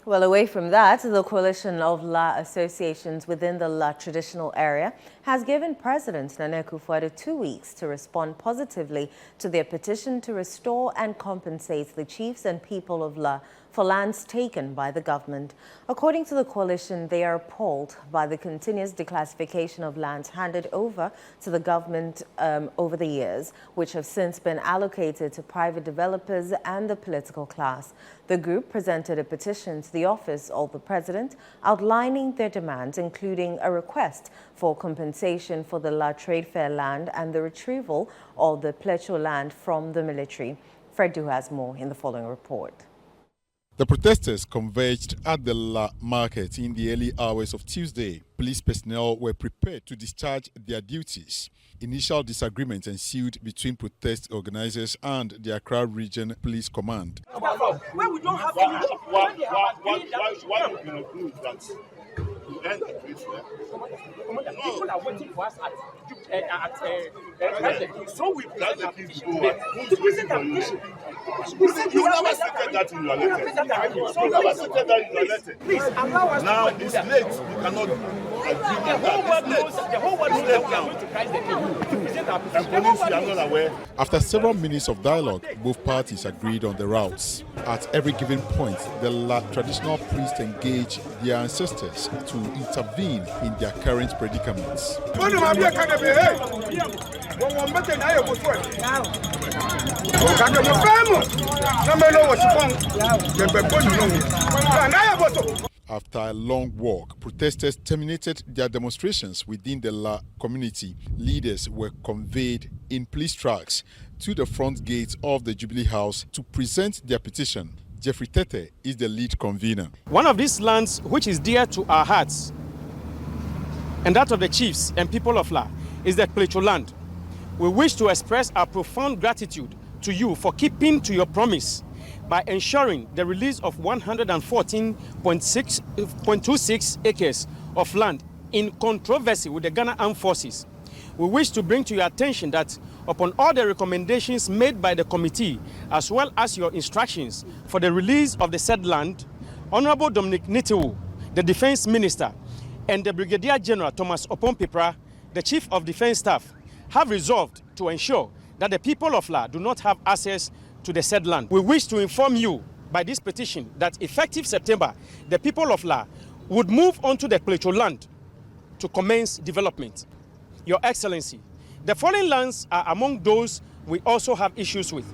Well, away from that, the coalition of La associations within the La traditional area has given President Nana Akufo-Addo 2 weeks to respond positively to their petition to restore and compensate the chiefs and people of La for lands taken by the government. According to the coalition, they are appalled by the continuous declassification of lands handed over to the government over the years, which have since been allocated to private developers and the political class. The group presented a petition to the office of the president outlining their demands, including a request for compensation for the La Trade Fair land and the retrieval of the Plecho land from the military. Fred Du has more in the following report. The protesters converged at the La market in the early hours of Tuesday. Police personnel were prepared to discharge their duties. Initial disagreements ensued between protest organizers and the Accra Region Police Command. When we don't have why you include that? To end the case, people are waiting for us so we present the case. You never stated that in your letter. You never stated that in your letter. Please allow us. Now it's late. You cannot agree on that. The whole world knows that we are going to price the case to present our position. The police are not aware. After several minutes of dialogue, both parties agreed on the routes. At every given point, the La traditional priests engaged their ancestors to intervene in their current predicaments. After a long walk, protesters terminated their demonstrations within the La community. Leaders were conveyed in police trucks to the front gate of the Jubilee House to present their petition. Jeffrey Tete is the lead convener. One of these lands which is dear to our hearts, and that of the chiefs and people of La, is the Plecho land. We wish to express our profound gratitude to you for keeping to your promise by ensuring the release of 114.26 acres of land in controversy with the Ghana Armed Forces. We wish to bring to your attention that upon all the recommendations made by the committee, as well as your instructions for the release of the said land, Honorable Dominic Nitiwu, the Defense Minister, and the Brigadier General Thomas Opompipra, the Chief of Defense Staff, have resolved to ensure that the people of La do not have access to the said land. We wish to inform you by this petition that effective September, the people of La would move onto the Plecho land to commence development. Your Excellency, the following lands are among those we also have issues with.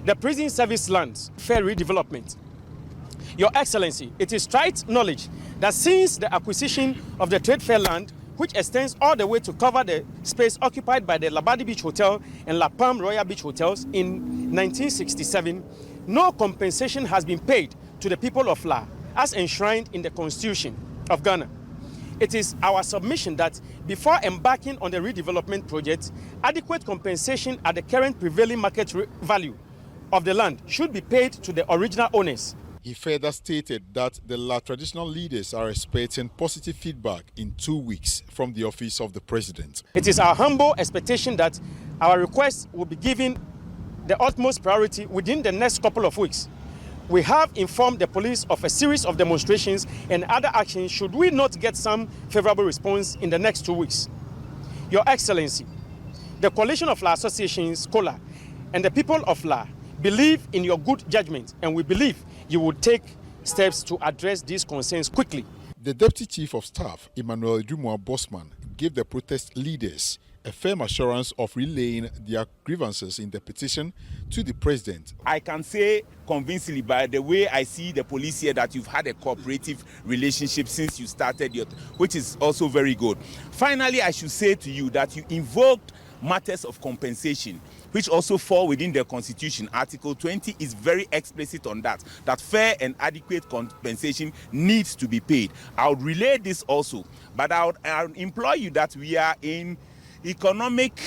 The prison service lands, fair redevelopment. Your Excellency, it is trite knowledge that since the acquisition of the trade fair land, which extends all the way to cover the space occupied by the Labadi Beach Hotel and La Palm Royal Beach Hotels in 1967, no compensation has been paid to the people of La as enshrined in the Constitution of Ghana. It is our submission that before embarking on the redevelopment project, adequate compensation at the current prevailing market value of the land should be paid to the original owners. He further stated that the La traditional leaders are expecting positive feedback in 2 weeks from the office of the president. It is our humble expectation that our request will be given the utmost priority within the next couple of weeks. We have informed the police of a series of demonstrations and other actions should we not get some favorable response in the next 2 weeks. Your Excellency, the Coalition of La Associations, COLA, and the people of La believe in your good judgment, and we believe you will take steps to address these concerns quickly. The Deputy Chief of Staff, Emmanuel Dumua Bosman, gave the protest leaders a firm assurance of relaying their grievances in the petition to the president. I can say convincingly by the way I see the police here that you've had a cooperative relationship since you started your, which is also very good. Finally, I should say to you that you invoked matters of compensation, which also fall within the Constitution. Article 20 is very explicit on that fair and adequate compensation needs to be paid. I would relay this also, but I would implore you that we are in economic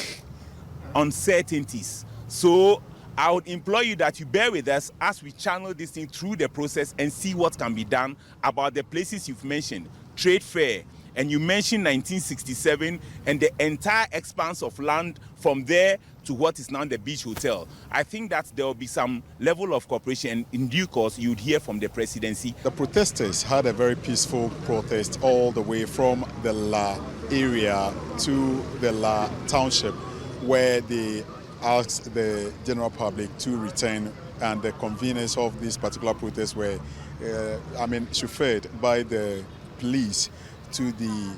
uncertainties. So I would implore you that you bear with us as we channel this thing through the process and see what can be done about the places you've mentioned, trade fair, and you mentioned 1967 and the entire expanse of land from there to what is now the Beach Hotel. I think that there will be some level of cooperation, and in due course you would hear from the presidency. The protesters had a very peaceful protest all the way from the La area to the La Township, where they asked the general public to return, and the conveners of this particular protest were, chauffeured by the police to the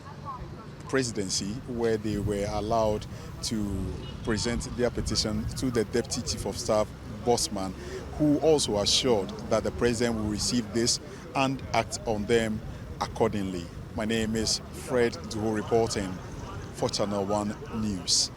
presidency, where they were allowed to present their petition to the Deputy Chief of Staff, Bossman, who also assured that the president will receive this and act on them accordingly. My name is Fred Duho reporting for Channel One News.